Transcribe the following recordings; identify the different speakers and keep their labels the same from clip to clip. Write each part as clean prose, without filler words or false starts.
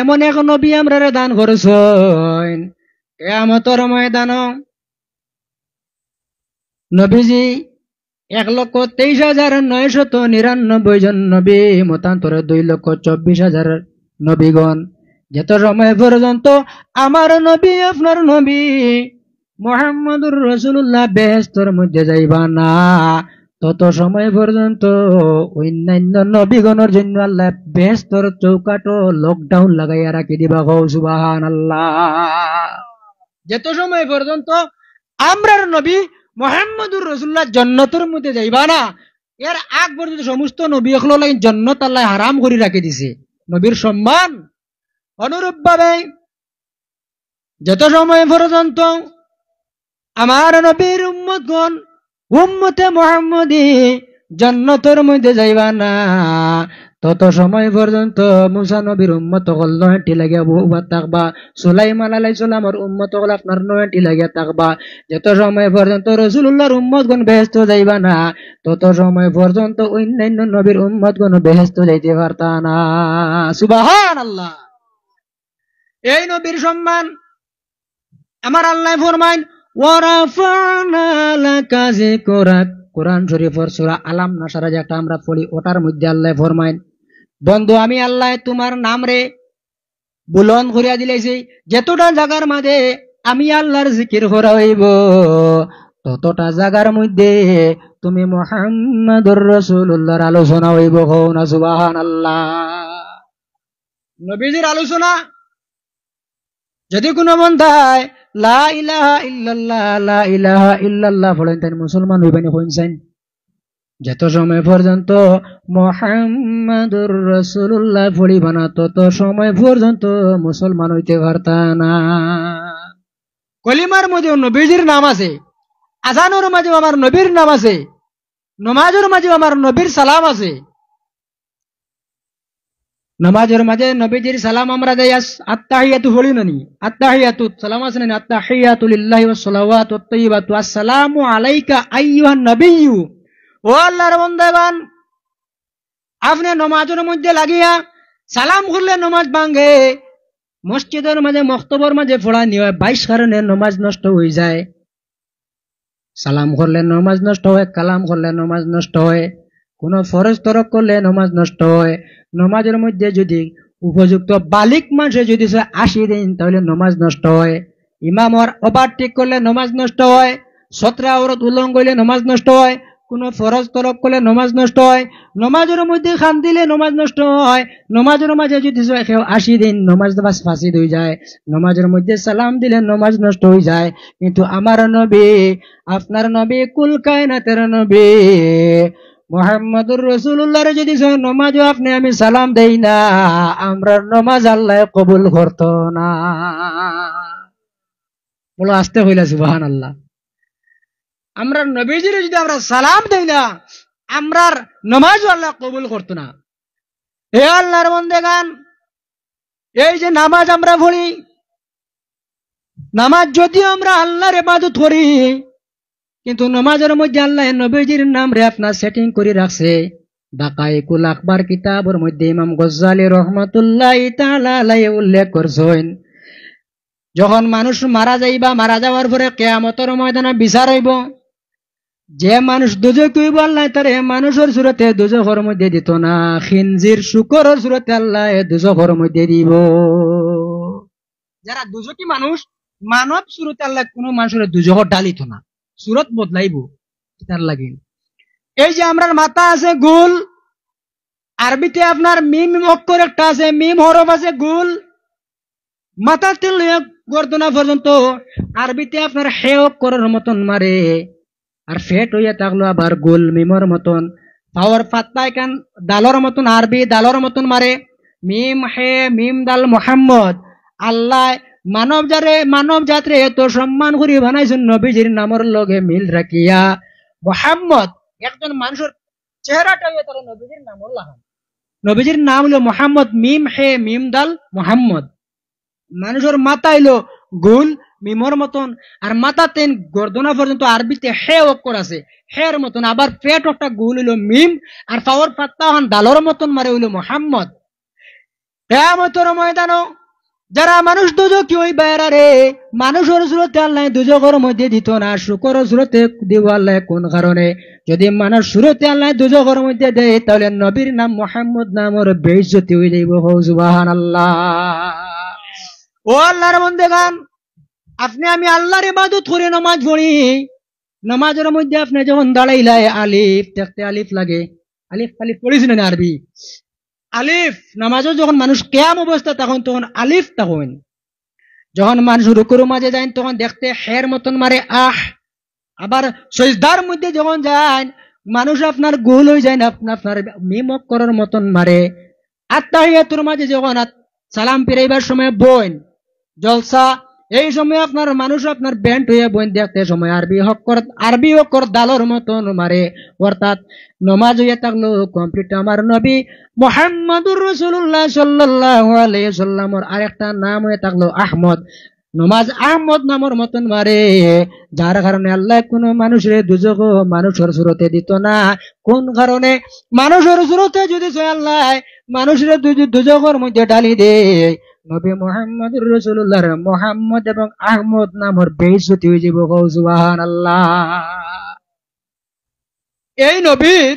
Speaker 1: এমন এক নবী আমরা দান করছেন কিয়ামতের ময়দান নবীজি 1,23,999 জন নবী মতান্তরে 2,24,000 নবীগণ যত সময় পর্যন্ত আমার নবী আপনার নবী মুহাম্মদুর রাসূলুল্লাহ বেহেশতের মধ্যে যাইবা না তত সময় পর্যন্ত অন্যান্য নবীগণের জন্য আল্লাহ বেহেশতের চৌকাটো লকডাউন লাগাইয়া রাখি দিবা গো সুবহানাল্লাহ। যত সময় পর্যন্ত আমরার নবী মুহাম্মদুর রাসূলুল্লাহ জান্নাতের মধ্যে যাইবা না এর আগ পর্যন্ত সমস্ত নবী হলো জান্নাত আল্লাহ হারাম করে রাখি দিছে নবীর সম্মান। অনুরূপভাবে যত সময় পর্যন্ত আমার নবীর উম্মতগণ উম্মতে মুহাম্মদী জান্নাতের মধ্যে যাইবা না তত সময় পর্যন্ত মুসা নবীর উম্মত হল 9টি লাগিয়া বহুবার থাকবা, সুলাইমান আলাইহিস সালামের উম্মত হল আপনার 9টি লাগিয়া থাকবা। যত সময় পর্যন্ত রাসূলুল্লাহর উম্মতগণ বেহেশত যাইবা না তত সময় পর্যন্ত অন্যান্য নবীর উম্মতগণ বেহেশত যাইতে পারতা না। সুবহানাল্লাহ। এই নবীর সম্মান আমার আল্লাহ ফরমায় ওয়ারাফা'না লাকা যিকরাক, কোরআন শরীফের সূরা আলাম নাশরা যেটা আমরা পড়ি ওটার মধ্যে আল্লাহ ফরমায় বন্ধু আমি আল্লাহ তোমার নাম রে বুলন্দ করিয়া দিলেছি, যতটা জায়গার মাঝে আমি আল্লাহর জিকির করা হইব ততটা জায়গার মধ্যে তুমি মুহাম্মদুর রাসূলুল্লাহর আলোচনা হইব। না সুবহানাল্লাহ। নবীজির আলোচনা যদি কোনো বান্দায় লা ইলাহা ইল্লাল্লাহ লা ইলাহা ইল্লাল্লাহ বলেন তাই মুসলমান হইবেন কইছেন। যত সময় পর্যন্ত মুহাম্মদুর রাসূলুল্লাহ পড়িবা না তত সময় পর্যন্ত মুসলমান হইতে পারতা না। কলিমার মধ্যে নবীজির নাম আছে, আযানের মাঝে আমার নবীর নাম আছে, নামাজের মাঝে আমার নবীর সালাম আছে। নামাজের মাঝে নবীজির সালাম আমরা দেই আত্তাহিয়াতু বলি নানি, আত্তাহিয়াতু সালাম আছে নানি, আত্তাহিয়াতু লিল্লাহি ওয়াস সালাওয়াতু ওয়াত তাইয়্যিবাতু আসসালামু আলাইকা আইয়ুহান নবিয়্যু। ও আল্লাহর বান্দাগণ আপনি নামাজের মধ্যে লাগিয়া সালাম করলে নামাজ ভাঙে, মসজিদের মাঝে মক্তবের মাঝে পড়া নিয়ে 22 কারণে নামাজ নষ্ট হয়ে যায়। সালাম করলে নামাজ নষ্ট হয়, কালাম করলে নামাজ নষ্ট হয়, কোন ফরজ তরক করলে নামাজ নষ্ট হয়। নামাজের মধ্যে যদি উপযুক্ত বালিক মানুষে যদি 80 দিন তাহলে নামাজ নষ্ট হয়। ইমাম ওভারটেক করলে নামাজ নষ্ট হয়, 17 আওরাত উল্লঙ্ঘন করলে নামাজ নষ্ট হয়, কোন ফরজ তরক করলে নামাজ নষ্ট হয়, নামাজের মধ্যে খান দিলে নামাজ নষ্ট হয়। নামাজের মাঝে যদি 80 দিন নামাজ ফাঁসিদ হয়ে যায়, নামাজের মধ্যে সালাম দিলে নামাজ নষ্ট হয়ে যায়। কিন্তু আমার নবী আপনার নবী কুল কায়নাতের নবী মুহাম্মদুর রাসূলুল্লাহর যদি নামাজও আপনি আমি সালাম দেই না আমরা নামাজ আল্লাহ কবুল করত না। বলো আস্তে হইলা সুবহানাল্লাহ। আমরা নবীজির যদি আমরা সালাম দেই না আমরার নামাজও আল্লাহ কবুল করত না। হে আল্লাহর বান্দাগণ এই যে নামাজ আমরা পড়ি, নামাজ যদি আমরা আল্লাহর ইবাদত করি কিন্তু নামাজের মধ্যে আল্লাহ নবীজির নাম রে আপনার সেটিং করে রাখছে। দাকাইকুল আকবার কিতাবের মধ্যে ইমাম গজ্জালি রহমাতুল্লাহি তাআলা আলাইহি উল্লেখ করছেন যখন মানুষ মারা যাইবা, মারা যাওয়ার পরে কিয়ামতের ময়দানে বিচার হইব, যে মানুষ দুজক হইব আল্লাহ তারে মানুষের সুরতে দুজকের মধ্যে দিত না, খিনজির শুকরের সুরতে আল্লাহ দুজকের মধ্যে দিব। যারা দুজকি মানুষ মানব সুরতে আল্লাহ কোন মানুষের দুজক ডালিত না, সুরত বদলাইব তার লাগে। এই যে আমরার মাথা আছে গুল, আরবিতে আপনার মিম অক্ষর একটা আছে, মিম হরফ আছে গুল, মাথা তেল গর্দনা পর্যন্ত আরবিতে আপনার হে অক্ষরের মতন মারে, আর ফেট হইয়া থাকলো আবার গোল মিমর মতন, পাওয়ার পাত্তা এখান দালর মতন আরবি দালর মতন মারে। মিম হে মিম দাল মুহাম্মদ আল্লাহ মানব জাতরে এত সম্মান করি বানাইছেন নবীজির নামের লগে মিল রাখিয়া। মুহাম্মদ একজন মানুষের চেহারাটা হইয়া তার নবীজির নামও লাগান, নবীজির নাম হলো মুহাম্মদ, মিম হে মিম দাল মুহাম্মদ। মানুষের মাথা হইলো গোল মিমর মতন, আর মাথা তেন গর্দনা পর্যন্ত আরবিতে হে অক্ষর আছে হের মতন, আবার পেট একটা গোল হইলো মিম, আর পাওয়ার পাত্তা দালর মতন মারে হইলো মুহাম্মদ। কিয়ামতের ময়দানও যারা মানুষ দুজকি হইবা রে, মানুষের সুরতে আল্লাহ দুজকের মধ্যে দিত না, শুকর সুরতে দিব আল্লাহ। কোন কারণে? যদি মানুষ সুরতে আল্লাহ দুজকের মধ্যে দেয়, তাহলে নবীর নাম মুহাম্মদ নামের বেইজ্জতি হয়ে যাইব। সুবহানাল্লাহ। ও আল্লাহর বান্দাগণ, আপনি আমি আল্লাহর ইবাদত করে নামাজ পড়ি, নামাজের মধ্যে আপনি যখন দাঁড়াইলাই, আলিফ দেখতে আলিফ লাগে, আলিফ আলিফ পড়েছেন না আরবি? আলিফ নামাজও যখন মানুষ কিয়াম অবস্থা তখন আলিফ তখন। যখন মানুষ রুকুর মাঝে যায় তখন দেখতে হের মতন মারে আহ। আবার সজদার মধ্যে যখন যায় মানুষ আপনার গোল হয়ে যায়, আপনার মিমক করার মতন মারে। আত্তাহিয়াতুর মাঝে যখন সালাম ফিরাইবার সময় বইন জলসা, এই সময় আপনার মানুষ আপনার ব্যান্ড হয়ে বইন দেখতে সময় আরবি অক্ষর দালর মতন মারে। অর্থাৎ নমাজ হইয়া থাকলো কমপ্লিট। আমার নবী মুহাম্মদুর রাসূলুল্লাহ সাল্লাল্লাহু আলাইহি সাল্লামের আরেকটা নাম হয়ে থাকলো আহমদ। নমাজ আহমদ নামের মতন মারে, যার কারণে আল্লাহ কোন মানুষের দুজক মানুষের সুরতে দিত না। কোন কারণে? মানুষের সুরতে যদি আল্লাহ মানুষের দুজকের মধ্যে ডালি দে, নবী মুহাম্মদুর রাসূলুল্লাহর মুহাম্মদ এবং আহমদ নামের বেইজ্জতি হয়ে যাব। সুবহানাল্লাহ। এই নবীর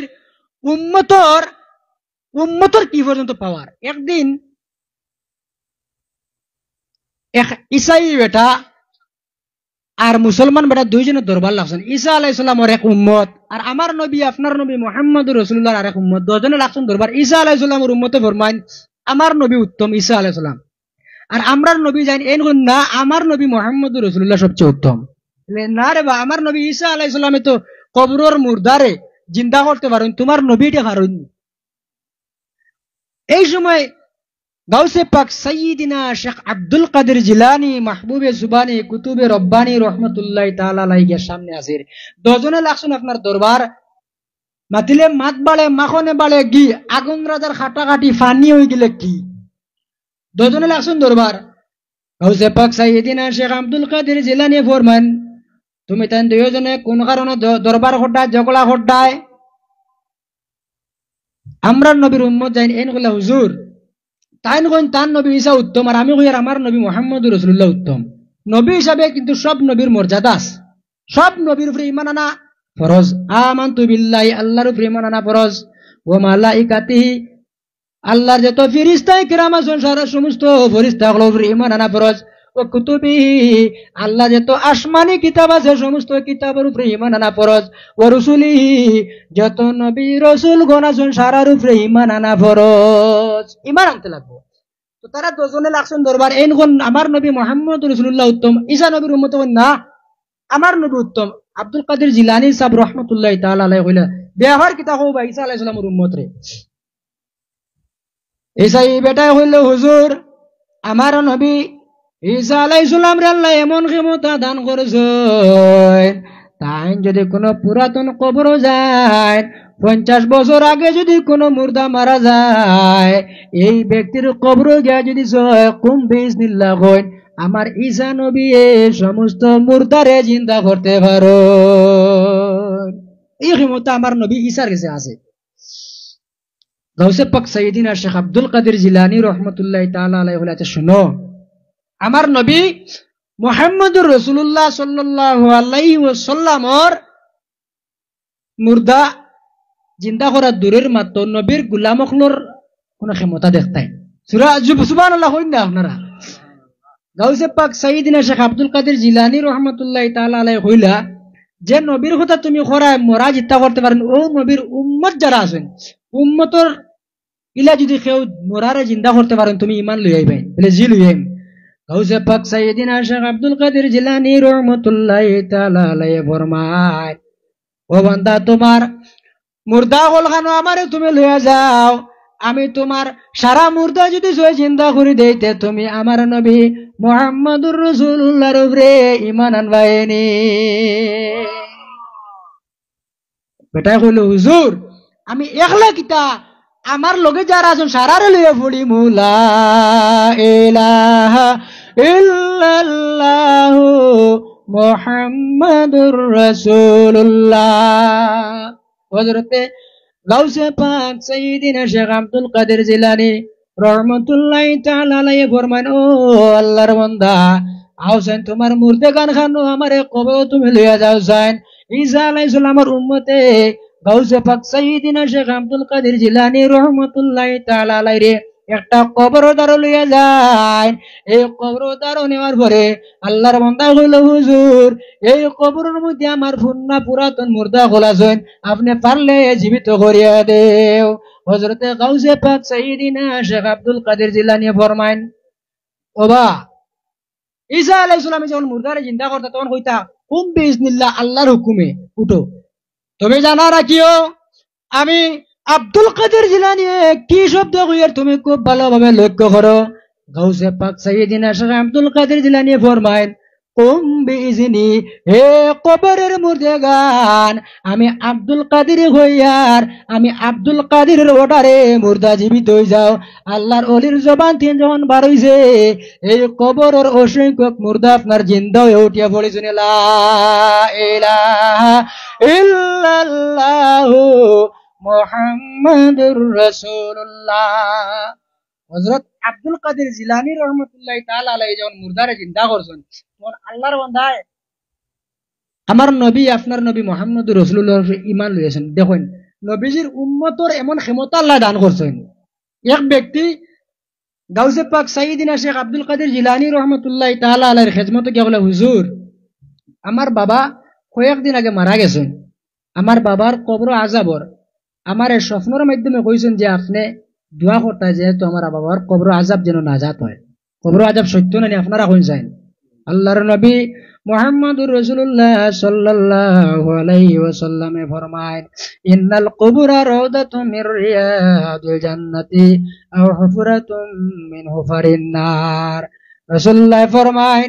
Speaker 1: উম্মতর কি পর্যন্ত পাওয়ার? একদিন এক ঈসাই বেটা আর মুসলমান বেটা দুইজনের দরবার লাগছেন। ঈসা আলাইহিস সালামের এক উম্মত, আর আমার নবী আপনার নবী মুহাম্মদুর রাসূলুল্লাহর আরেক উম্মত, দুজনে লাগছেন দরবার। ঈসা আলাইহিস সালামের উম্মতে ফরমাইন আমার নবী উত্তম, ঈসা আলাইহিস সালাম। আর আমরার নবী জানি এই না, আমার নবী মুহাম্মদুর রাসূলুল্লাহ সবচেয়ে উত্তম। না রে বা, আমার নবী ঈসা আলাইহিস সালামে তো কবরের মুর্দারে জিন্দা করতে পারেন, তোমার নবীটা কারণ। এই সময় গাউসে পাক সাইয়্যিদিনা শেখ আব্দুল কাদের জিলানী মাহবুবে জুবানী কুতুবে রব্বানী রহমাতুল্লাহি তাআলা আলাইহি সামনে হাজির। দুজনে লাগছেন আপনার দরবার। মাতিলে মাত বাড়ে, মাখনে বাড়ে ঘি, আগুন রাজার খাটাখাটি ফানি হয়ে গেলে কি। দুজনে লাগছেন দরবার। গাউসে পাক সাইয়্যিদিনা শেখ আব্দুল কাদের জিলানী ফরমান, তুমি তাই দুইজনে কোন কারণে দরবার হড্ডায় ঝগড়া হড্ডায়? আমরা নবীর উম্মত যাই এন কইলা হুজুর, তাই কইন তার নবী ঈসা উত্তম, আর আমি কই আর আমার নবী মুহাম্মদুর রাসূলুল্লাহ উত্তম। নবী হিসাবে কিন্তু সব নবীর মর্যাদা আছে, সব নবীর উপরে ঈমান আনা ফরজ। আমানতু বিল্লাহি, আল্লাহর উপরে ঈমান আনা ফরজ। ওয়া মালাইকাতিহি, আল্লাহর যত ফেরেশতা কিরাম আছেন সারা সমস্ত ফেরেশতাগুলোর উপরে ঈমান আনা ফরজ। ও কুতুবিহি, আল্লাহ যত আসমানি কিতাব আছে সমস্ত কিতাবের উপরে ঈমান আনা ফরজ। ও রসুলিহি, যত নবী রাসূল গণ আছেন সারার উপরে ঈমান আনা ফরজ। ঈমান আনতে লাগবে। তো তারা দুজনে লাগছেন দরবার। এই কোন আমার নবী মুহাম্মদ রাসূলুল্লাহ উত্তম, ঈসা নবীর উম্মত না, আমার নবী উত্তম। আব্দুল কাদের জিলানী সাহেব রহমাতুল্লাহি তাআলা আলাইহি কইলা বিয়ার কিতাব হবা ঈসা আলাইহিস সালামের উম্মত রে। ঈসা এই বেটাই হইল হুজুর, আমার নবী ঈসা আলাইহিস সালাম রে আল্লাহ এমন ক্ষমতা দান করেছে, তাই যদি কোনো পুরাতন কবর যায় 50 বছর আগে যদি কোনো মুর্দা মারা যায়, এই ব্যক্তির কবর গিয়া যদি কুম বিসমিল্লাহ কইন, আমার ঈসা নবী সমস্ত মুর্দারে জিন্দা করতে পারো। এই ক্ষমতা আমার নবী ঈসার কাছে আছে। গাউসে পাক সাইয়্যিদিনা শেখ আব্দুল কাদের জিলানী রাহমাতুল্লাহি তাআলা আলাইহি বলেছে, শুনো, আমার নবী মুহাম্মদুর রাসূলুল্লাহ সাল্লাল্লাহু আলাইহি ওয়াসাল্লামর মুর্দা জিন্দা করা দূরের মাত্র নবীর গোলামখলোর কোন ক্ষমতা দেখতাই। সূরা সুবহানাল্লাহ হইন না আপনারা। গাউসে পাক সাইয়্যিদিনা শেখ আব্দুল কাদের জিলানী রাহমাতুল্লাহি তাআলা আলাইহি কইলা, যে নবীর কথা তুমি খরায় মরা জিত্তা করতে পারেন, ও নবীর উম্মত যারা আছেন উম্মতর ইলা যদি কেউ মরারে জিন্দা করতে পারেন তুমি ঈমান লই আইবেন। বলে জি লই আইম। গাউসে পাক সাইয়্যিদিনা শেখ আব্দুল কাদের জিলানী রাহমাতুল্লাহি তাআলা আলাইহি ফরমায়, ও বান্দা তোমার মুর্দা হল খানো আমারে তুমি লইয়া যাও, আমি তোমার সারা মুর্দা যদি সই জিন্দা করে দেইতে তুমি আমার নবী মুহাম্মদুর রাসূলুল্লাহর উপরে ঈমান আনবাইনি। বেটা কইল হুজুর আমি একলা কিতা, আমার লগে যারা আছেন সারারে লইয়া পড়ি মুলা ইলাহা ইল্লাল্লাহু মুহাম্মাদুর রাসূলুল্লাহ। হযরতে গাউসে পাক সাইয়্যিদিনা শেখ আব্দুল কাদের জিলানী রহমতুল্লাহি তাআলা আলাইহি ফরমান, ও আল্লাহর বান্দা, আওসেন তোমার মুর্দে গান খানো আমারে কবর তুমি লইয়া যাও যান। ঈসা আলাইহিস সালামের উম্মতে গাউসে পাক সাইয়্যিদিনা শেখ আব্দুল কাদের জিলানী রহমতুল্লাহি তাআলা আলাইহি একটা কবর দ্বারা লইয়া যায়। এই কবর দ্বারা নেওয়ার পরে আল্লাহর বান্দা কইল, হুজুর এই কবরের মধ্যে আমার ফুন্না পুরাতন মুর্দা খোলাছেন, আপনি পারলে জীবিত করিয়া দেও। হযরতে গাউসে পাক সাইয়্যিদিনা শেখ আব্দুল কাদের জিলানী ফরমাইন, ওবা ঈসা আলাইহিস সালাম যখন মুর্দারে জিন্দা করতে তখন কইতা, কুম বিইজনিল্লাহ, আল্লাহর হুকুমে উঠো। তুমি জানা রাখিও আমি আব্দুল কাদের জিলানী কি শব্দ কইয়ার তুমি খুব ভালোভাবে লক্ষ্য করো। গাউসে পাক সাইয়্যিদিনা শেখ আব্দুল কাদের জিলানী ফরমাইন, কুম বিইজনি, হে কবরের মুর্দে গান, আমি আব্দুল কাদের হইয়ার, আমি আব্দুল কাদেরের অর্ডারে মুর্দা জীবিত হয়ে যাও। আল্লাহর অলির জবান থেকে যখন বার হইছে, এই কবরের অসংখ্য মুর্দা আপনার জিন্দা হয়ে উঠিয়া পড়েছেন। লা ইলাহা ইল্লাল্লাহু মুহাম্মাদুর রাসূলুল্লাহ। হযরত আব্দুল কাদের জিলানী রহমতুল্লাহি তাআলা আলাইহি যখন মুর্দারে জিন্দা করছেন, তখন আল্লাহর বান্দায় আমার নবী, আপনার নবী মুহাম্মদুর রাসূলুল্লাহর ঈমান লইছেন। দেখেন নবীজির উম্মতর এমন ক্ষমতা আল্লাহ দান করছেন। এক ব্যক্তি গাউসে পাক সাইয়্যিদিনা শেখ আব্দুল কাদের জিলানী রহমতুল্লাহি তাআলা আলাইহির খিদমতে গিয়ে বলে, হুজুর আমার বাবা কয়েকদিন আগে মারা গেছেন, আমার বাবার কবর আযাবর আমার স্বপ্নের মাধ্যমে কইছেন যে আপনি দোয়া করতে, যেহেতু আমার বাবার কবর আযাব যেন নাজাত হয়। কবর আযাব সত্য নানি আপনারা কইন যান। আল্লাহর নবী মুহাম্মদুর রাসূলুল্লাহ সাল্লাল্লাহু আলাইহি ওয়াসাল্লামে ফরমায়, ইন্নাল কুবুরা রাউদাতুম মির রিয়াদিল জান্নাতি আও হুফরাতুম মিন হুফারিন নার। রাসূলুল্লাহ ফরমায়,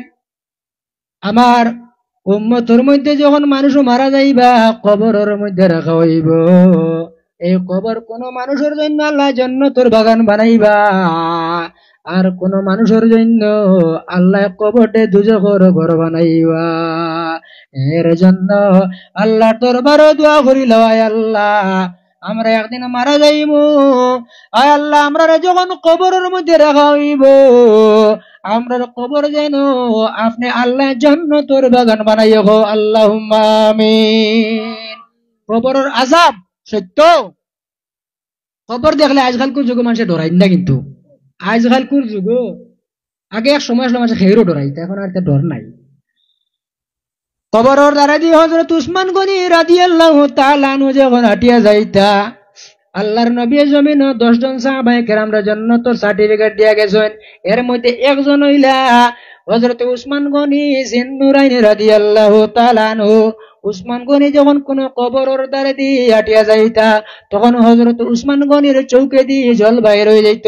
Speaker 1: আমার উম্মতের মধ্যে যখন মানুষ মারা যাইবা কবরের মধ্যে রাখা হইব, এই কবর কোন মানুষের জন্য আল্লাহ জান্নাতের বাগান বানাইবা, আর কোন মানুষের জন্য আল্লাহ কবরতে দুজখের ঘর বানাইবা। এর জন্য আল্লাহ দরবারে দোয়া করিল, আয় আল্লাহ আমরা একদিন মারা যাইব, আয় আল্লাহ আমরা যখন কবরের মধ্যে রাখা হইব, আমরার কবর যেন আপনি আল্লাহ জান্নাতের বাগান বানাইয়া গো, আল্লাহুম্মা আমিন। কবরের আযাব সত্য। কবর দেখলে আজকালকার যুগে মানুষে ডরাই না, কিন্তু আজকালকার যুগ, আগে এক সময় আসলে মানুষ খেয়েরও ডরাইতে, এখন আর ডর নাই। কবরের দ্বারা দিয়ে হযরত উসমান গনি রাদিয়াল্লাহু তাআলা আনহু যখন হাঁটিয়া যাইতা, আল্লাহর নবী জমিন 10 জন সাহাবায়ে কেরামরা জান্নাতের সার্টিফিকেট দিয়া গেছেন। এর মধ্যে একজন হইলা হযরত উসমান গনি জিন্নুরাইন রাদিয়াল্লাহু তাআলা আনহু। উসমান গনি যখন কোন কবরের দ্বারে দিয়ে হাঁটিয়া যাইতা, তখন হযরত উসমান গনির চৌকে দিয়ে জল বাইর হয়ে যাইত।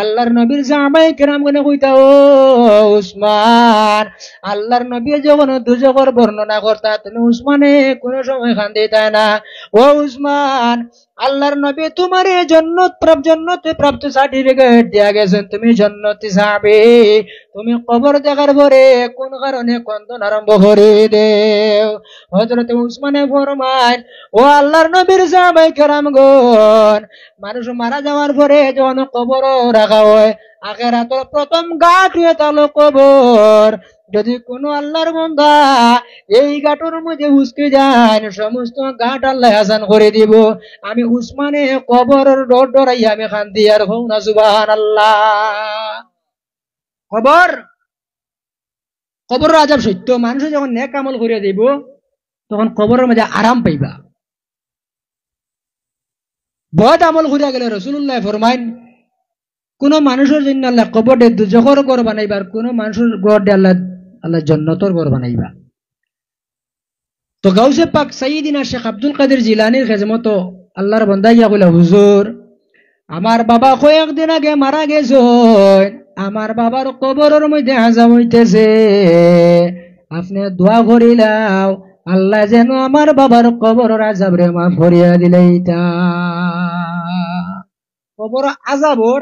Speaker 1: আল্লাহর নবীর সাহাবায়ে কেরাম গনে কইতা, ও উসমান, আল্লাহর নবী যখন দুজখের বর্ণনা করতা, তুমি উসমানে কোন সময় কান্দিতা না। ও উসমান, আল্লাহর নবী তোমার জান্নাতে প্রাপ্ত সার্টিফিকেট দিয়া গেছেন, তুমি জান্নাতি সাহাবী, তুমি কবর দেখার পরে কোন কারণে কান্দন আরম্ভ করে দেও। হযরত উসমানে ফরমায়, ও আল্লাহর নবীর সাহাবায়ে কেরামগণ, মানুষ মারা যাওয়ার পরে যখন কবর রাখা হয়, আখিরাতের প্রথম ঘাট হয়ে তালো কবর। যদি কোন আল্লাহর বান্দা এই ঘাটের মধ্যে উস্কে যায়, সমস্ত ঘাট আল্লাহ আসান করে দিব। আমি উসমানে কবরের ডর ডরাইয়া আমি কান্দি আর হও না, সুবহানাল্লাহ। কবর আযাব সত্য। মানুষ যখন নেক আমল করিয়া দিব, তখন কবরের মধ্যে আরাম পাইবা। বদ আমল করিয়া গেলে রাসূলুল্লাহ ফরমাইন, কোন মানুষের জন্য আল্লাহ কবরে দুজখের ঘর বানাইবার, কোন মানুষের ঘর দিয়ে আল্লাহ জান্নাতের ঘর বানাইবা। তো গাউসে পাক সাইয়্যিদিনা শেখ আব্দুল কাদের জিলানীর খিদমত আল্লাহর বান্দা ইয়া কইলা, হুজুর আমার বাবা কয়েকদিন আগে মারা গেছে, আমার বাবার কবরের মধ্যে আযাব হইতেছে, আপনি দোয়া করিলাও আল্লাহ যেন আমার বাবার কবরের আযাব রে মাফ করিয়া দিলেইতা। কবর আযাবর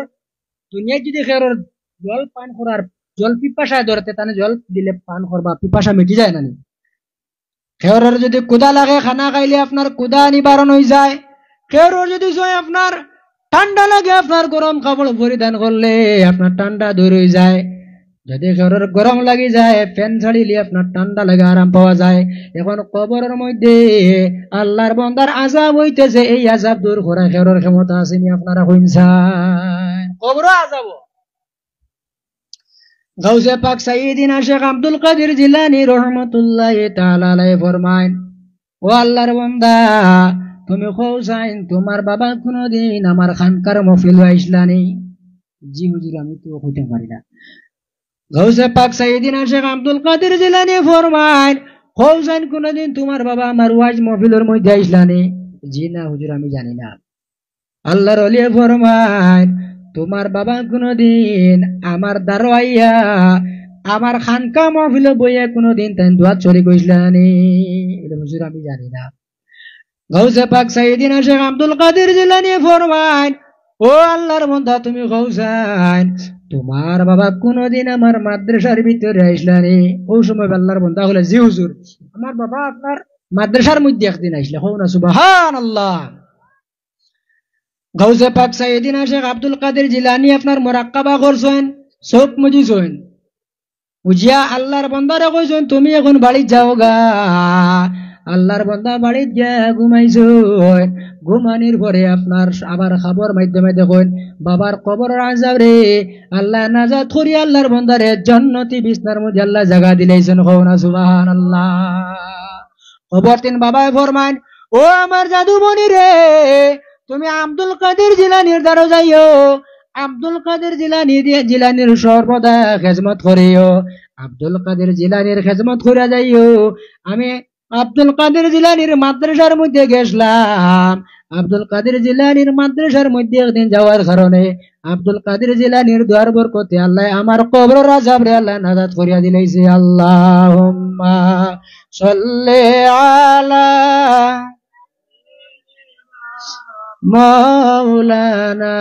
Speaker 1: দুনিয়া যদি খেরর জল পান করার জল পিপাসায় ধরতে, তাহলে জল দিলে পান করবা, পিপাসা মিটি যায় না। খেরর যদি কুদা লাগে, খানা খাইলে আপনার কুদা নিবারণ হয়ে যায়। খেরর যদি আপনার ঠান্ডা লাগে আপনার গরম কাপড় পরিধান করলে আপনার ঠান্ডা দূর হয়ে যায়। যদি শরীর গরম লাগি যায় ফ্যান ছাড়িলে আপনার ঠান্ডা লাগে আরাম পাওয়া যায়। এখন কবরের মধ্যে আল্লাহর বান্দার আযাব হইতেছে, এই আযাব দূর করা খেরর ক্ষমতা আসেনি আপনারা কইনছেন? কবর আযাব। গাউসে পাক সাইয়্যিদিনা শেখ আব্দুল কাদের জিলানী রাহমাতুল্লাহি তাআলা আলাইহি ফরমায়, ও আল্লাহর বান্দা তুমি কওসাইন তোমার বাবা কোনদিন আমার খানকার মহফিল আইসলানি? জি হুজুর আমি তো কইতে পারি না। গাউসে পাক সাইয়্যিদিনা শেখ আব্দুল কাদের জিলানী ফরমায়, কওসাইন কোনদিন তোমার বাবা আমার ওয়াজ মহফিলের মধ্যে আইসলানি? জি না হুজুর আমি জানি না। আল্লাহর ওলি ফরমায়, তোমার বাবা কোনদিন আমার দারোয়াইয়া আমার খানকা মহফিলে বইয়া কোনদিন তাই দোয়া চলে গইসলানি? এটা হুজুর আমি জানি না। গাউসে পাক সাইয়্যিদিনা শেখ আব্দুল কাদের জিলানী ফরমায়, ও আল্লাহর বান্দা তুমি কওসাইন তোমার বাবা কোনদিন আমার মাদ্রাসার ভিতরে আইসলানি? ওই সময় আল্লাহর বান্দা বলে, জি হুজুর আমার বাবা আপনার মাদ্রাসার মধ্যে একদিন আইসলে। হও না সুবহানাল্লাহ। গাউসে পাক সাইয়্যিদিনা শেখ আব্দুল কাদের জিলানী আপনার মুরাক্কাবা করছেন, চোখ মুজিছেন, বুঝিয়া আল্লাহর বান্দারে কইছেন তুমি এখন বাড়ি যাও গা। আল্লাহর বান্দা বাড়িত গিয়া ঘুমাইছেন। ঘুমানির পরে আপনার আবার খবর মাধ্যমে দেখুন বাবার কবরের আযাব রে আল্লাহ নাজাত করি আল্লাহর বান্দারে জান্নাতি বিছনার মধ্যে আল্লাহ জায়গা দিলেছেন। হও না সুবহানাল্লাহ। খবর তিন বাবায় ফরমান, ও আমার জাদু বনি রে তুমি আব্দুল কাদের জিলানীর দ্বারা যাইও। আব্দুল কাদের জিলানীর সর্বদা খেজমত করিও। আব্দুল কাদের জিলানীর খেজমত করে যাইও। আমি আব্দুল কাদের জিলানীর মাদ্রাসার মধ্যে গেছিলাম। আব্দুল কাদের জিলানীর মাদ্রাসার মধ্যে একদিন যাওয়ার কারণে আব্দুল কাদের জিলানীর দোয়ার বরকতে আল্লাহ আমার কবরের আযাব রে আল্লাহ নাজাত করিয়া দিলাইছে। আল্লাহুম্মা সাল্লি আলা মাওলানা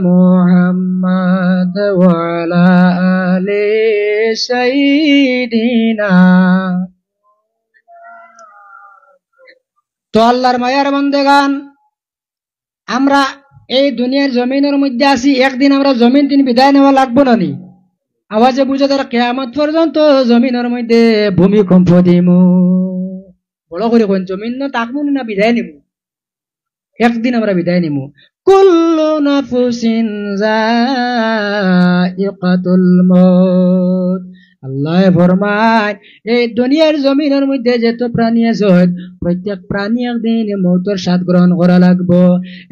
Speaker 1: মুহাম্মদ ওয়া আলা আলি সাইয়্যিদিনা। তো আল্লাহর মায়ার বান্দেগান আমরা এই দুনিয়ার জমিনের মধ্যে আছি, একদিন আমরা জমিন তিন বিদায় নেওয়া লাগবো না নি? আওয়াজে বুঝে ধর কিয়ামত পর্যন্ত জমিনের মধ্যে ভূমিকম্প দিমু। বড় করে কোন জমিন না তাকবো না বিদায় নিমু? একদিন আমরা বিদায় নিমু। কুল্লু নাফসিন যায়িকাতুল মউত। আল্লাহ ফরমায় এই দুনিয়ার জমিনের মধ্যে যত প্রাণী আছে প্রত্যেক প্রাণী একদিন মৌতের স্বাদ গ্রহণ করা লাগবো।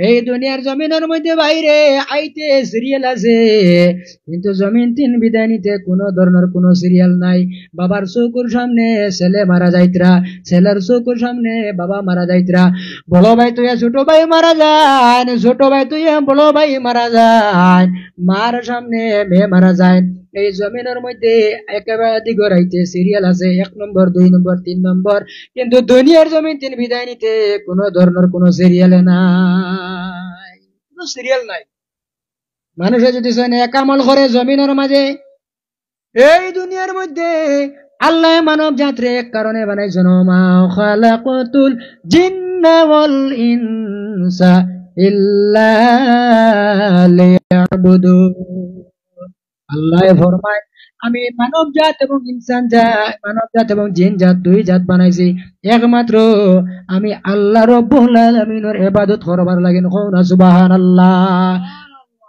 Speaker 1: এই দুনিয়ার জমিনের মধ্যে বাইরে আইতে সিরিয়াল আছে, কিন্তু জমিন তিন বিদায় নিতে কোনো ধরনের কোনো সিরিয়াল নাই। বাবার চৌকুর সামনে ছেলে মারা যাইতরা, ছেলের চৌকুর সামনে বাবা মারা যাইতরা, বড় ভাই তুই ছোট ভাই মারা যায়, ছোট ভাই তুই বড় ভাই মারা যায়, মার সামনে মেয়ে মারা যায়। এই জমিনের মধ্যে একেবারে দিগরাইতে সিরিয়াল আছে, 1 নম্বর 2 নম্বর 3 নম্বর, কিন্তু দুনিয়ার জমিন তিন বিদায় নিতে কোনো ধরনের কোনো সিরিয়াল নাই, কোনো সিরিয়াল নাই। মানুষে যদি এক আমল করে জমিনের মাঝে, এই দুনিয়ার মধ্যে আল্লাহ মানব জাতির এক কারণে বানাইছেন, মা খালাকাতুল জিন্না ওয়াল ইনসা ইল্লা লিয়াবুদুন। আল্লাহ ফরমায় আমি মানব জাত এবং ইনসান জাত, মানব জাত এবং জিন জাত দুই জাত বানাইছি একমাত্র আমি আল্লাহ রব্বুল আলামিনের ইবাদত করবার লাগেন। কোনা সুবহানাল্লাহ।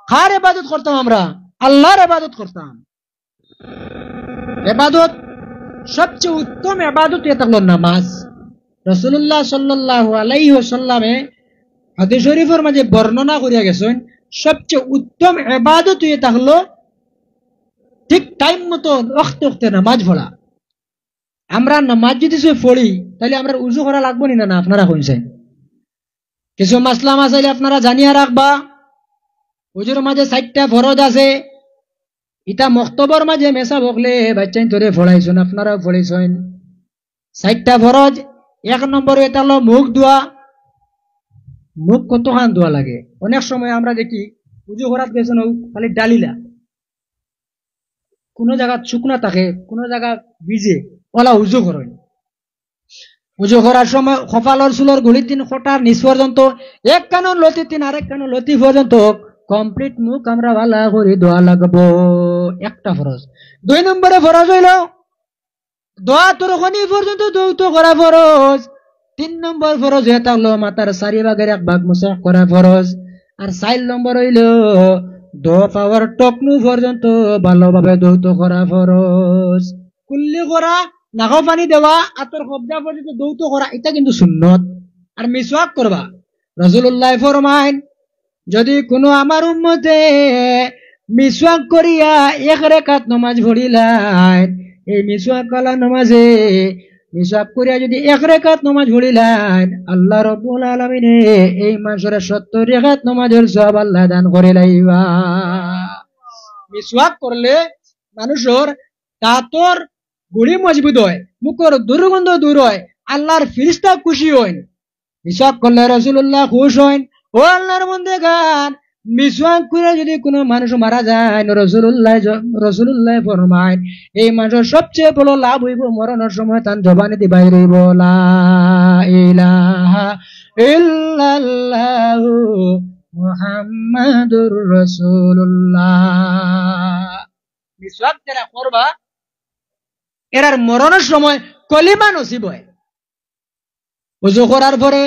Speaker 1: কার ইবাদত করতাম আমরা? আল্লাহর ইবাদত করতাম। ইবাদত সবচেয়ে উত্তম ইবাদত এটা হলো নামাজ। রাসূলুল্লাহ সাল্লাল্লাহু আলাইহি ওয়াসাল্লামে হাদিস শরীফের মাঝে বর্ণনা করিয়া গেছেন সবচেয়ে উত্তম ইবাদত এটা হলো ঠিক টাইম মতো ওয়াক্তে নামাজ পড়া। আমরা নামাজ যদি পড়ি তাহলে আমরা উজু করা লাগবো না? না আপনারা কইছেন কিছু মাসলা মাসাইল আপনারা জানিয়া রাখবা। উজুর মাঝে 4টা ফরজ আছে, ইটা মক্তবর মাঝে মেসা বকলে বাচ্চাই ধরে পড়াইছেন, আপনারাও পড়াইছেন। 4টা ফরজ। 1 নম্বর এটা হলো মুখ ধোয়া। মুখ কতখান ধোয়া লাগে? অনেক সময় আমরা দেখি উজু করাত গেছেন খালি ডালিলা, কোন জায়গা শুকনা থাকে, কোন জায়গা ভিজে, ওলা উজু করেন। উজু করার সময় কপালর চুলর গুলির দিন খোটার নিচ পর্যন্ত এক কানন লতি তিন আরেক কানন লতি পর্যন্ত কমপ্লিট মুখ আমরা ভালা করে দোয়া লাগবো, একটা ফরজ। 2 নম্বরে ফরজ হইল দোয়া তোর খনি পর্যন্ত দৌত করা ফরজ। 3 নম্বর ফরজ হয়ে থাকলো মাতার 4 ভাগের 1 ভাগ মুসাহ করা ফরজ। আর 4 নম্বর হইল দোয়া পাওয়ার টকনু পর্যন্ত ভালোভাবে দৌত করা ফরজ। কুল্লি করা, নাক পানি দেওয়া, আতর কবজা পর্যন্ত দৌত করা, এটা কিন্তু সুন্নত। আর মিসওয়াক করবা, রাসূলুল্লাহ ফরমাইন যদি কোনো আমার উম্মতে মিসওয়াক করিয়া 1 রাকাত নামাজ পড়িলায়, এই মিসওয়াক করা নামাজে মিসওয়াক করিয়া যদি 1 রাকাত নামাজ পড়িলায়, আল্লাহ রাব্বুল আলামিনে এই মাসের 70 রাকাত নামাজের সওয়াব আল্লাহ দান করে লাইবা। মিসওয়াক করলে মানুষের দাঁতর গুড়ি মজবুত হয়, মুখের দুর্গন্ধ দূর হয়, আল্লাহর ফেরেশতা খুশি হয়। মিসওয়াক করলে রাসূলুল্লাহ খুশ হয়। ও আল্লাহর বান্দাগান, মিসওয়াক করে যদি কোনো মানুষ মারা যায়, রাসূলুল্লাহ ফরমায় এই মানুষের সবচেয়ে বড় লাভ হইব মরণের সময় তার জবানেতে বাইরে হইব লা ইলাহা ইল্লাল্লাহু মুহাম্মাদুর রাসূলুল্লাহ। মিসওয়াক যারা করবা এরার মরণের সময় কলিমা নসিব হয়। ওযু করার পরে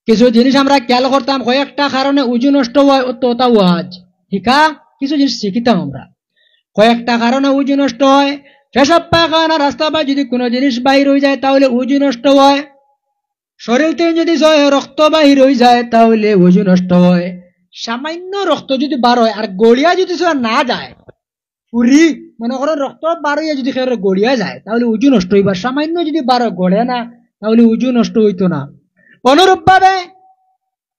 Speaker 1: কিছু জিনিস আমরা খেয়াল করতাম, কয়েকটা কারণে উজু নষ্ট হয়, ওটা ওয়াজ শিখা কিছু জিনিস শিখিতাম আমরা। কয়েকটা কারণে উজু নষ্ট হয়, পেশাব পায়খানা রাস্তা বা যদি কোনো জিনিস বাহির হয়ে যায় তাহলে উজু নষ্ট হয়। শরীর থেকে যদি রক্ত বাহির হয়ে যায় তাহলে উজু নষ্ট হয়। সামান্য রক্ত যদি বার হয় আর গড়িয়া যদি না যায়, পুরি মনে করেন রক্ত বার হইয়া যদি গড়িয়া যায় তাহলে উজু নষ্ট হইবার। সামান্য যদি বার গড়ে না তাহলে উজু নষ্ট হইতো না। অনুরূপ ভাবে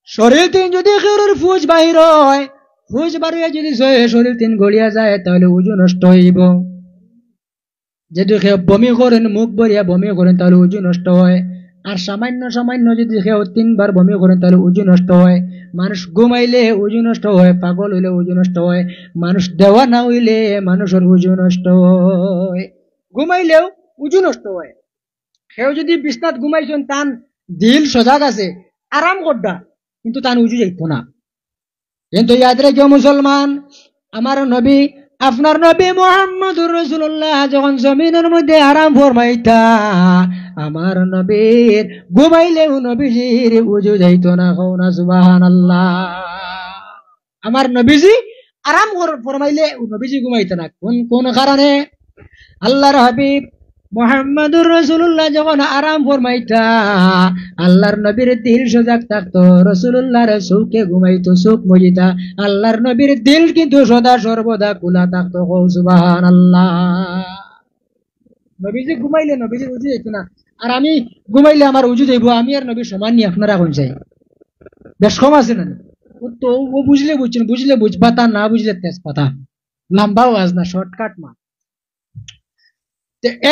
Speaker 1: শরীর তিন যদি ফুজ বাহির হয়, ফুজ বার হইয়া যদি শরীর তিন গড়িয়া যায় তাহলে উজু নষ্ট হইব। যদি কেউ বমি করেন, মুখ ভরিয়া বমি করেন তাহলে উজু নষ্ট হয়। আর সামান্য সামান্য যদি কেউ 3 বার বমি করেন তাহলে উজু নষ্ট হয়। মানুষ ঘুমাইলে উজু নষ্ট হয়, পাগল হইলে উজু নষ্ট হয়, মানুষ দেওয়া না হইলে মানুষের উজু নষ্ট হয়। ঘুমাইলেও উজু নষ্ট হয়। কেউ যদি বিছনাত ঘুমাইছেন, তান দিল সজাগ আছে, আরাম করবা, কিন্তু তান উজু যাইত না। কিন্তু ইয়াদ রেখো মুসলমান, আমার নবী আপনার নবী মুহাম্মদুর রাসূলুল্লাহ যখন জমিনের মধ্যে আরাম ফরমাইতা, আমার নবীর ঘুমাইলেও নবীজির উজু যাইত না। কওনা সুবহানাল্লাহ। আমার নবীজি আরাম ফরমাইলে নবীজি ঘুমাইত না। কোন কারণে? আল্লাহর হাবিব মুহাম্মদুর রাসূলুল্লাহ যখন আরাম ফরমাইতা, আল্লাহর নবীর দিল সজাগ থাকতো, রাসূলুল্লাহর চোখে ঘুমাইতো, চোখ মজিতা। আল্লাহর নবীর দিল কিন্তু সদা সর্বদা খোলা থাকতো। সুবহানাল্লাহ। নবীজি ঘুমাইলে নবীজির উজু যাইতো না, আর আমি ঘুমাইলে আমার উজু যাইব। আমি আর নবী সমান নি? আপনারা কোন চাই? বেশ কম আছে না? তো ও বুঝলে বুঝছেন, বুঝলে বুঝবা, তা না বুঝলে তেজ পাতা। লম্বা ওয়াজ না, শর্টকাট মা।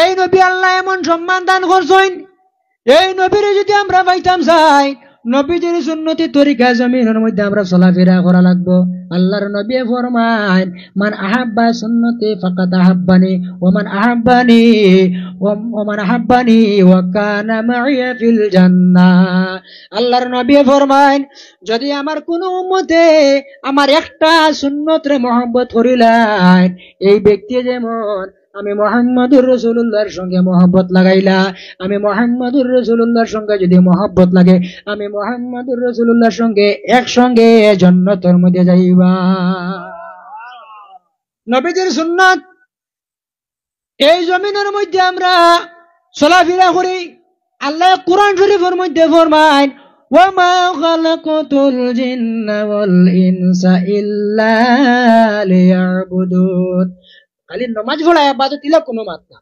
Speaker 1: এই নবী আল্লাহ এমন সম্মান দান করছেন, এই নবীর যদি আমরা পাইতাম চাই, নবীজির সুন্নতি তরিকা জমিনের মধ্যে আমরা চলাফেরা করা লাগবো। আল্লাহর নবী ফরমান মান আহাব্বা সুন্নতি ফাকাদ আহাব্বানি ওয়া মান আহাব্বানি ওয়া কানা মাইয়া ফিল জান্নাহ। আল্লাহর নবী ফরমান যদি আমার কোন উম্মতে আমার একটা সুন্নতরে মহব্বত করিলাই, এই ব্যক্তি যেমন আমি মুহাম্মদুর রাসূলুল্লাহর সঙ্গে মহব্বত লাগাইলা, আমি মুহাম্মদুর রাসূলুল্লাহর সঙ্গে যদি মহব্বত লাগে, আমি মুহাম্মদুর রাসূলুল্লাহর সঙ্গে একসঙ্গে জান্নাতের মধ্যে যাইবা। নবীজির সুন্নাত এই জমিনের মধ্যে আমরা চলাফেরা করি। আল্লাহ কুরআন শরীফের মধ্যে ফরমায় ওয়ামা খালাকাতুল জিন্না ওয়াল ইনসা ইল্লা লিয়াবুদুন। খালি নামাজ পড়া ইবাদত ইলা কোনো মাত না।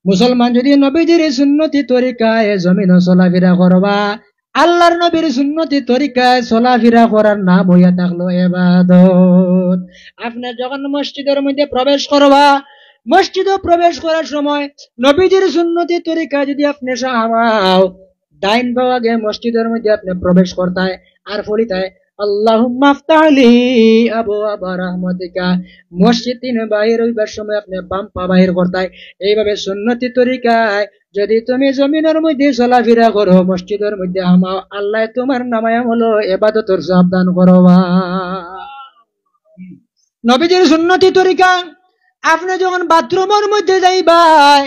Speaker 1: মুসলমান যদি নবীজির সুন্নতি তরিকায় জমিন চলাফেরা করবা, আল্লাহর নবীর সুন্নতি তরিকায় চলাফেরা করার নাম হইয়া থাকলো ইবাদত। আপনি যখন মসজিদের মধ্যে প্রবেশ করবা, মসজিদে প্রবেশ করার সময় নবীজির সুন্নতি তরিকা যদি আপনি সাহাবাও ডাইন ভাগে মসজিদের মধ্যে আপনি প্রবেশ করতায় আর ফলিতায় আল্লাহুম্মা আফতাহ লি আবওয়াবা রাহমাতিকা। মসজিদ থেকে বাইর হইবার সময় আপনি বাম পা বাহির করতাই। এইভাবে সুন্নতি তরিকায় যদি তুমি জমিনের মধ্যে চলাফেরা করো, মসজিদের মধ্যে আমাও, আল্লাহ তোমার নামায় হলো ইবাদতের সাবধান করবা। নবীজির সুন্নতি তরিকা, আপনি যখন বাথরুমের মধ্যে যাইবাই,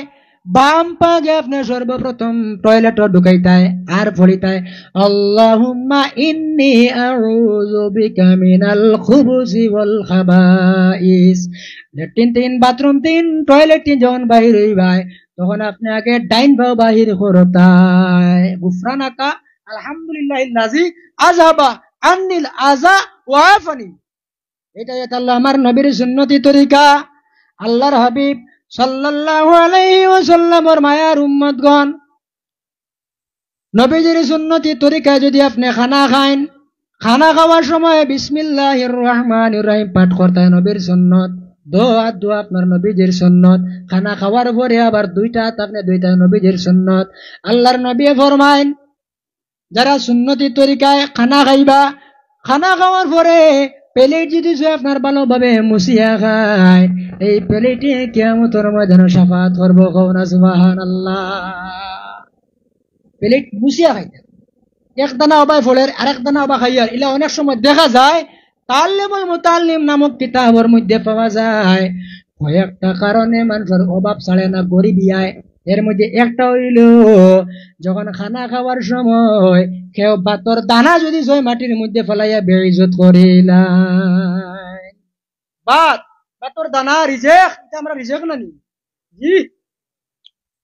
Speaker 1: বাম পাগে আপনি সর্বপ্রথম টয়লেট ঢুকাইতায় আর পড়িতায় আল্লাহুম্মা ইন্নী আউযু বিকা মিনাল খুবুসি ওয়াল খাবাইস। ল্যাট্রিন তিন, বাথরুম তিন, টয়লেট তিন যখন বাহির হইবাই, তখন আপনি আগে ডাইন পাও বাহির করতায় গুফরানাকা আলহামদুলিল্লাহিল্লাযী আযাবা আন্নিল আযা ওয়া আফানি। এটাই আল্লাহ আমার নবীর সুন্নতি তরিকা। আল্লাহর হাবিব সাল্লাল্লাহু আলাইহি ওয়াসাল্লামের মায়ার উম্মতগণ, নবীজির সুন্নতি তরিকায় যদি আপনি খানা খান, খানা খাওয়ার সময় বিসমিল্লাহির রহমানির রহিম পাঠ করতেন, নবীর সুন্নত। দোয়া দোয়া আপনার নবীজির সুন্নত। খানা খাওয়ার পরে আবার দুইটা হাত আপনি দুইটা নবীজির সুন্নত। আল্লাহর নবী ফরমাইন, যারা সুন্নতি তরিকায় খানা খাইবা, খানা খাওয়ার পরে প্লেট যদি আপনার ভালোভাবে মুছিয়া খায়, এই প্লেটে কিয়ামতের ময়দানে শাফাত করব। কওনা সুবহানাল্লাহ। প্লেট মুছিয়া খাইতে এক দানা অবাই ফলের আরেক দানা অবা খাইয়ার, ইলা অনেক সময় দেখা যায় তাল্লিমুল মুতাল্লিম নামক কিতাবের মধ্যে পাওয়া যায়। কয়েকটা কারণে মানুষের অভাব ছাড়ে না, গরিবি আয়। এর মধ্যে একটা হইল যখন খানা খাওয়ার সময় কেউ ভাতর দানা যদি জয় মাটির মধ্যে ফেলাইয়া বেইজ্জত করিলাই। ভাতর দানা রিজেক, এটা আমরা রিজেক না নি জি।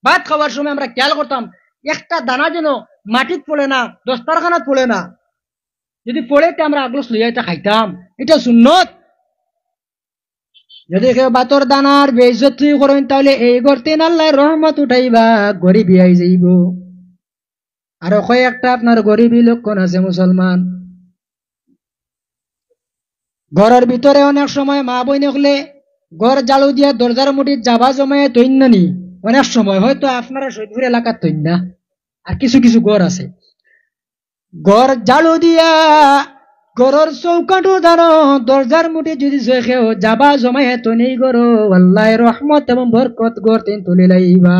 Speaker 1: ভাত খাওয়ার সময় আমরা খেয়াল করতাম একটা দানা যেন মাটিত পড়ে না, দস্তারখানাত পড়ে না। যদি পড়ে আমরা আগলস লইয়া এটা খাইতাম, এটা সুন্নত। যদি কেউ ভাতর দানার বেইজ্জত করেন, তাহলে এই করতে আল্লাহর রহমত উঠাইবা, গরিবি আই যাইব। আরো কয়েকটা আপনার গরিবী লক্ষণ আছে মুসলমান। ঘরের ভিতরে অনেক সময় মা বই নকলে ঘর জালু দিয়া দরজার মুঠি যাবা জমায়ে তৈন্যানি, অনেক সময় হয়তো আপনারা সৈদপুর এলাকার তৈন্যা, আর কিছু কিছু ঘর আছে ঘর জালু দিয়া ঘরের চৌকাঠো দাঁড়ো দরজার মুঠি যদি খেও যাবা জমায়ে তো নেই গরো, আল্লাহর রহমত এবং বরকত গড় তিন তুলে লাইবা।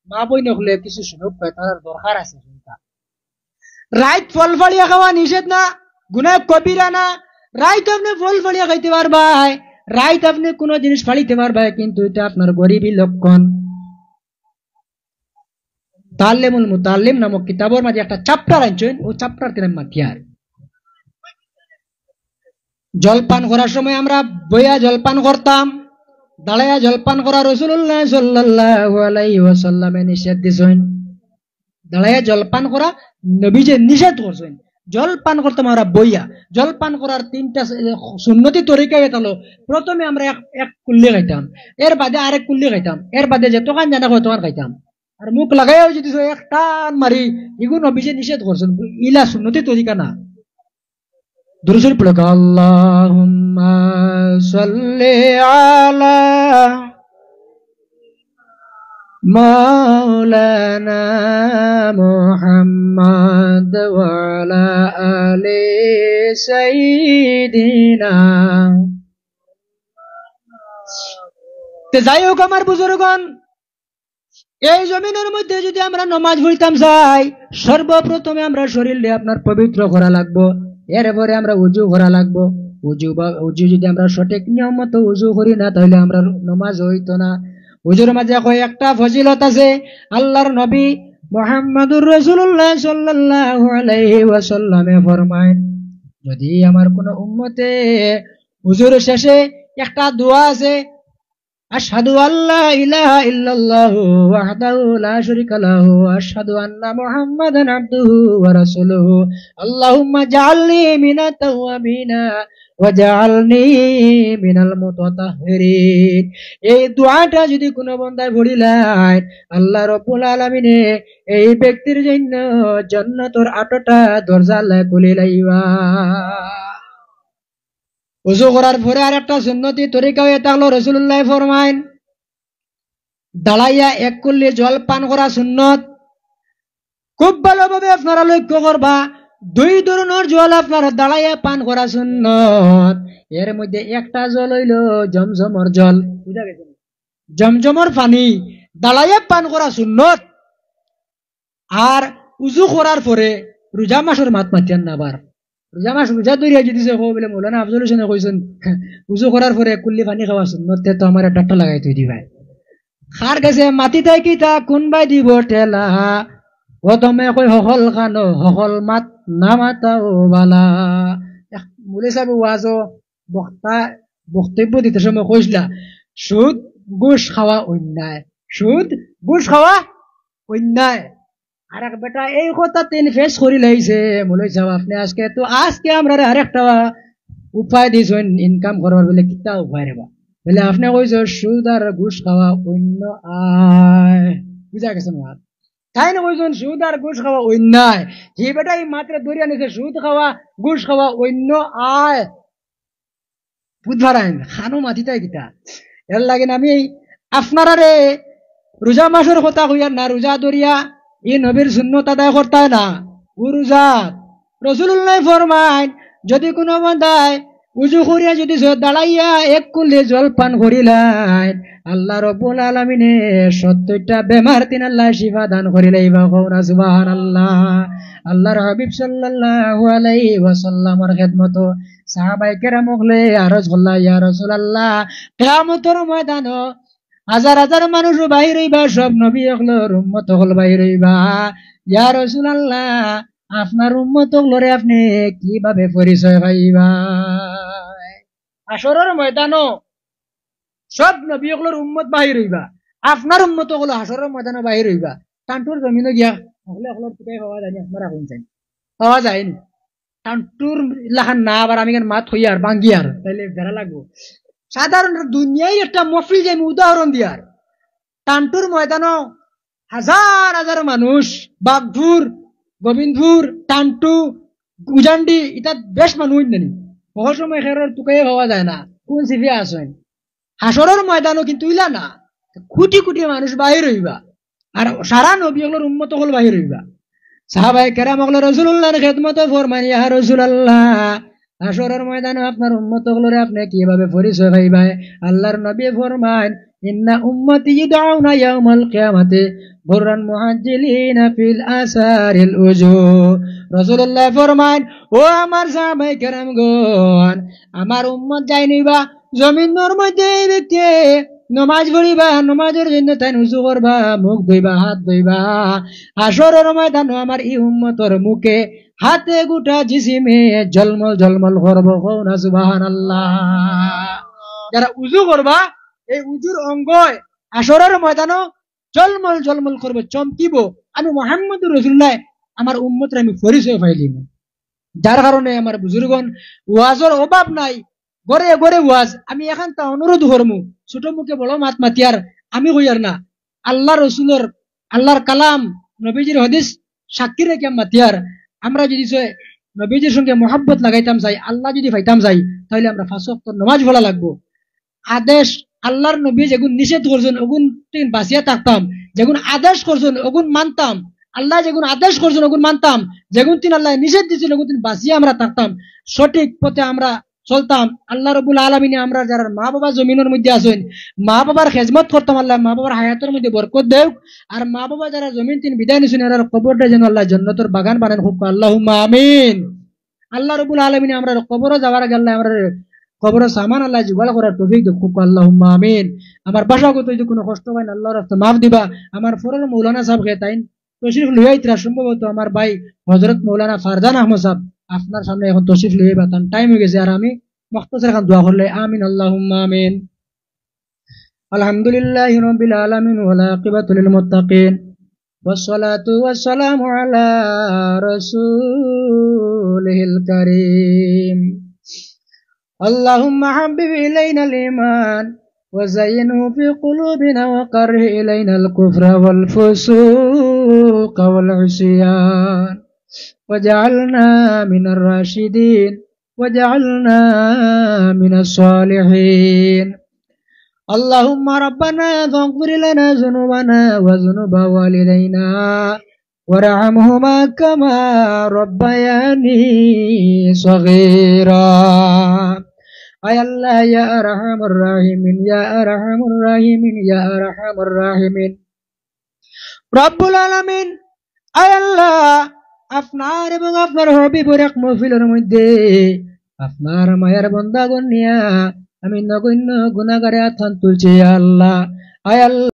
Speaker 1: মা বই নকলে কিছু সুযোগ পায়, তার দরকার আছে। রাইত ফল ফলিয়া খাওয়া নিষেধ না, গুনাহ কবিরা না। রাইত আপনি ফল ফলিয়া খাইতে পারবাই, রাইত আপনি কোন জিনিস ফালিতে পারবাই, কিন্তু এটা আপনার গরিবী লক্ষণ। তাল্লিমুল মুতাল্লিম নামক কিতাবের মাঝে একটা চ্যাপ্টার আনছেন, ও চ্যাপ্টার তিন মাতিয়ার। জলপান করার সময় আমরা বইয়া জলপান করতাম, দাঁড়াইয়া জলপান করা রাসূলুল্লাহ সাল্লাল্লাহু আলাইহি ওয়াসাল্লামে নিষেধ দিয়েছেন। দাঁড়াইয়া জলপান করা নবীজি নিষেধ করছেন। জলপান করতাম আমরা বইয়া। জলপান করার তিনটা সুন্নতি তরিকা হলো, প্রথমে আমরা এক কুল্লি খাইতাম, এর বাদে আরেক কুল্লি খাইতাম, এর বাদে যতক্ষণ জানা হয় তখন খাইতাম। আর মুখ লাগাইও যদি এক টান মারি, এগুলো নবীজি নিষেধ করছেন, ইলা সুন্নতি তরিকা না। দুরূদ পড়ো, আল্লাহুম্মা সাল্লি আলা মাওলানা মুহাম্মদ ওয়া আলা আলি সাইয়্যিদিনা। তে যাই হোক আমার বুজুর্গগণ, এই জমিনের মধ্যে যদি আমরা নামাজ পড়তাম চাই, সর্বপ্রথমে আমরা শরীরকে আপনার পবিত্র করা লাগবো। এরপরে আমরা উজু করা লাগবো। উজু যদি আমরা সঠিক নিয়ম মতো উজু করি না, তাহলে আমরা নামাজ হইতো না। উজুর মাঝে কয়েকটা ফজিলত আছে। আল্লাহর নবী মুহাম্মদুর রাসূলুল্লাহ সাল্লাল্লাহু আলাইহি ওয়াসাল্লামে ফরমায়, যদি আমার কোন উম্মতে উজুর শেষে একটা দোয়া আছে, আশহাদু আল্লা ইলাহা ইল্লাল্লাহু ওয়াহদাহু লা শারীকা লাহু ওয়া আশহাদু আন্না মুহাম্মাদান আবদুহু ওয়া রাসূলুহু আল্লাহুম্মা জাআলনি মিনাত তাওয়াবিনা ওয়া জাআলনি মিনাল মুতাতাহহিরিন। এই দোয়াটা যদি কোনো বান্দায় পড়িলাই, আল্লাহ রাব্বুল আলামিনে এই ব্যক্তির জন্য জান্নাতের 8টা দরজা আল্লাহ খুলে লাইবা। উযু করার পরে আর একটা সুন্নতি তরিকা হয়ে থাকলো, রাসূলুল্লাহ ফরমায়েন দাঁড়াইয়া এক কুল্লি জল পান করা সুন্নত। খুব ভালোভাবে আপনারা লক্ষ্য করবা, দুই ধরনের জল আপনার দাঁড়াইয়া পান করা সুন্নত। এর মধ্যে একটা জল হইল জমজমর জল, বুঝা গেছে? জমজমর পানি দাঁড়াইয়া পান করা সুন্নত। আর উজু করার পরে রোজা মাসের মাত মাতিয়ান না আবার রোজা মাস রোজা দরিয়া যদি বলে মৌলানা আফজল হোসেনে কইছেন উজু করার পরে কুল্লি পানি খাওয়া সুন্নত, তো আমার ডাক্তার লাগাই তুই দিবাই খার গেছে মাটি তাই কি তা কোনবাই দিব ঠেলা, ও তুমি কই হকল কানো হকল মাত না মাতাও বালা। মুলে সাহেব ওয়াজ বক্তা বক্তব্য দিতে সময় কইসলা সুদ ঘুষ খাওয়া অন্যায়, সুদ ঘুষ খাওয়া অন্যায়। আর এক বেটা এই কথা তিন ফেস করি লাইছে মুলে সাহেব আপনি আজকে আমরা আরেকটা উপায় দিয়েছেন ইনকাম করবার বলে কিতা উপায় রেবা বলে আপনি কইছ সুদ আর ঘুষ খাওয়া অন্য আয়, বুঝা গেছে মার তাই না কইছেন সুদ আর ঘুষ খাওয়া অন্যায়। যে বেটা এই মাত্র দরিয়া নিছে সুদ খাওয়া ঘুষ খাওয়া অন্য আয় বুধবার আইন খানো মাতি তাই কিতা এর লাগে আমি আপনারা রে রোজা মাসের কথা কইয়ার না, রোজা দরিয়া ই নবীর সুন্নত আদায় করতায় না। ও রোজা রাসূলুল্লাহ ফরমায় যদি কোনো বান্দায় উজু করিয়া যদি দাঁড়াইয়া এক কুল্লি জল পান করিলাই আল্লাহ রব্বুল আলামিনে 70টা বেমার তিন আল্লাহ শিফা দান করিলাইবা কওনা সুবহানাল্লাহ। আল্লাহর হাবিব সাল্লাল্লাহু আলাইহি ওয়াসাল্লামের খিদমত সাহাবায়ে কেরাম হলে আরজ করলা ইয়া রাসূলুল্লাহ কিয়ামতের ময়দানে হাজার হাজার মানুষ বাহির হইবা, সব নবী হকলর উম্মত হল বাহির হইবা। ইয়া রাসূলুল্লাহ আপনার উম্মত হকলরে আপনি কিভাবে পরিচয় পাইবা? হাসরের ময়দানও সব নবী হকলর উম্মত বাহির হইবা, আপনার উম্মত হকল হাসরের ময়দানে বাহির হইবা। টান্টুর জমিনে গিয়া হকলে হকলর কোথায় পাওয়া যায় আপনারা কোন চাই পাওয়া যায়নি। টান্টুর লাখান না আবার আমি মাত হইয়ার বাঙ্গিয়ার তাইলে বেড়া লাগবো। সাধারণ দুনিয়ায় একটা মফিল যে উদাহরণ দিয়ার টান্টুর ময়দানও হাজার হাজার মানুষ বাগপুর গোবিন্দপুর টান্টু উজান্ডি এটা বেশ মানুষ নেই বহু সময় খেরর তুকাই পাওয়া যায় না কোন সিফিয়া আসেন। হাসরের ময়দানও কিন্তু ইলা না কোটি কোটি মানুষ বাহির হইবা আর সারা নবী হকলের উম্মত হল বাহির হইবা। সাহাবায়ে কেরাম হকল রাসূলুল্লাহর খিদমত ফরমান ইয়া রাসূলুল্লাহ হাসরের ময়দানে আপনার উম্মত হকলরে আপনি কিভাবে পরিচয় পাইবা? আল্লাহর নবী ফরমান ইন্না উম্মতি ইদউনা ইয়াউমাল কিয়ামাতি বুররান মুহাজ্জিলিনা ফিল আসারিল উজু। রাসূলুল্লাহ ফরমান ও আমার সাহাবায়ে কেরামগণ আমার উম্মত যাই নিবা জমিনের মধ্যে ব্যক্তি নমাজ পড়িবা, নমাজের জন্য তাই উজু করবা, মুখ ধুইবা, হাত ধুইবা। হাসরের ময়দানে আমার এই উম্মতর মুখে হাতে গোটা জিসিমে ঝলমল ঝলমল করব কওনা সুবহানাল্লাহ। যারা উজু করবা এই উজুর অঙ্গ হাসরের ময়দানে ঝলমল ঝলমল করবে, চমকিব। আমি মুহাম্মদুর রাসূলুল্লাহ আমার উম্মতরে আমি পরিচয় পাইলিম। যার কারণে আমার বুজুর্গণ ওয়াজের অভাব নাই, গড়ে গড়ে ওয়াজ। আমি এখন তা অনুরোধ করমু ছোট মুখে বড় মাত মাতিয়ার আমি কইয়ার না, আল্লাহ রসুলের আল্লাহর কালাম নবীজির হাদিস সাক্ষী রেখে মাতিয়ার। আমরা যদি নবীজির সঙ্গে মোহাব্বত লাগাইতাম চাই, আল্লাহ যদি পাইতাম চাই, তাহলে আমরা 5 ওয়াক্ত নামাজ পড়া লাগবো। আদেশ আল্লাহর নবী যেগুন নিষেধ করছেন ওগুন বাঁচিয়া থাকতাম, যেগুন আদেশ করছেন ওগুন মানতাম। আল্লাহ যেগুন আদেশ করছেন ওগুন মানতাম, যেগুন তিন আল্লাহ নিষেধ দিয়েছেন ওগুন বাঁচিয়ে আমরা থাকতাম, সঠিক পথে আমরা চলতাম। আল্লাহ রব্বুল আলামিন আমরা যারা মা বাবা জমিনের মধ্যে আছেন মা বাবার খেজমত করতাম, আল্লাহ মা বাবার হায়াতের মধ্যে বরকত দেও। আর মা বাবা যারা জমিন তিন বিদায় নিছেন আর কবরটা যেন আল্লাহ জান্নাতের বাগান বানান খুব আল্লাহুম্মা আমিন। আল্লাহ রব্বুল আলামিন আমরা কবরে যাওয়ার আগে আল্লাহ আমরা কবর সামান আল্লাহ জোগাড় করার তৌফিক দেখ খুব আল্লাহুম্মা আমিন। আমার ভাষাগত যদি কোনো কষ্ট হয় না আল্লাহর রাস্তায় মাফ দিবা। আমার ফরল মৌলানা সাহেব তাই তশরিফ লইয়াইতরা সম্ভবত আমার ভাই হযরত মৌলানা ফারজান আহমদ সাহেব আপনার সামনে এখন তশরিফ লইবা, তার টাইম হয়ে গেছে। আর আমি মুখতাসার খান দোয়া করলে আমিন আল্লাহুম্মা আমিন। আলহামদুলিল্লাহি রাব্বিল আলামিন ওয়াল আকিবাতু লিল মুত্তাকিন ওয়াসসালাতু ওয়াসসালামু আলা রাসূলিল কারীম। আল্লাহুম্মা হাবিব ইলাইনাল ঈমান وزينه في قلوبنا وكره إلينا الكفر والفسوق والعصيان وجعلنا من الراشدين وجعلنا من الصالحين. اللهم ربنا فاغفر لنا ذنوبنا وذنوب والدينا وارحمهما كما ربياني صغيرا أي الله يا أرحم الراحمين يا أرحم الراحمين يا أرحم الراحمين رب العالمين أي الله আপনার এবং আপনার হবিবের এক মহফিলের মধ্যে আপনার মায়ের বন্দাগণ নিয়া আমি নগণ্য গুনাহগারে আথান তুলছি আল্লাহ আয় আল্লাহ